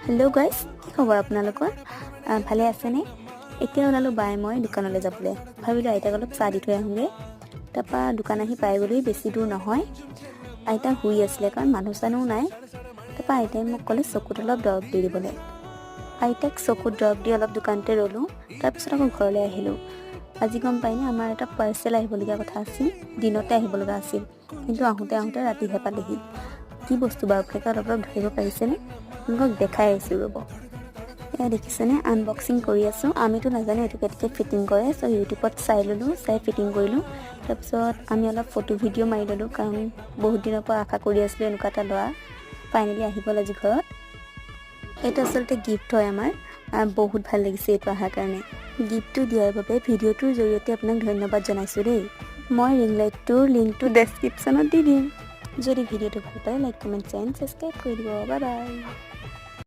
Hello' guys, কি খবৰ আপোনালোকৰ? ভালে আছেনে? এতিয়া ওলালোঁ বাই মই দোকানলৈ যাবলৈ। ভাবিলোঁ আইতাক অলপ চাহ দি থৈ আহোঁগৈ। তাৰপৰা দোকান আহি পাই গ'লোঁ, বেছি দূৰ নহয়। আইতা শুই আছিলে কাৰণ মানুহ চানুহ নাই। তাৰপৰা আইতাই মোক ক'লে চকুত অলপ দৰৱ দি দিবলৈ। আইতাক চকুত দৰৱ দি অলপ দোকানতে ৰ'লোঁ। তাৰপিছত আকৌ ঘৰলৈ আহিলোঁ। আজি গম পাইনে, আমাৰ এটা পাৰ্চেল আহিবলগীয়া কথা আছিল, দিনতে আহিব লগা আছিল, কিন্তু আহোঁতে ৰাতিহে পালেহি। কি বস্তু বাৰু ফ্লিপকাৰ্ট অলপ ধৰিব পাৰিছেনে? আপোনালোকক দেখাই আহিছোঁ ৰ'ব। এয়া দেখিছেনে, আনবক্সিং কৰি আছোঁ। আমিতো নাজানো এইটো কেনেকৈ ফিটিং কৰে, চ' ইউটিউবত চাই ল'লোঁ, চাই ফিটিং কৰিলোঁ। তাৰপিছত আমি অলপ ফটো ভিডিঅ' মাৰি ল'লোঁ, কাৰণ বহুত দিনৰ পৰা আশা কৰি আছিলোঁ এনেকুৱা এটা ল'ৰা। ফাইনেলি আহি গ'ল আজি ঘৰত। এইটো আচলতে গিফ্ট হয় আমাৰ। বহুত ভাল লাগিছে এইটো অহাৰ কাৰণে। গিফ্টটো দিয়াৰ বাবে ভিডিঅ'টোৰ জৰিয়তে আপোনাক ধন্যবাদ জনাইছোঁ দেই। মই ৰিং লাইটটোৰ লিংকটো ডেছক্ৰিপশ্যনত দি দিম। যদি ভিডিঅ'টো ভাল পায় লাইক কমেণ্ট এণ্ড ছাবস্ক্ৰাইব কৰি দিব। Bye bye.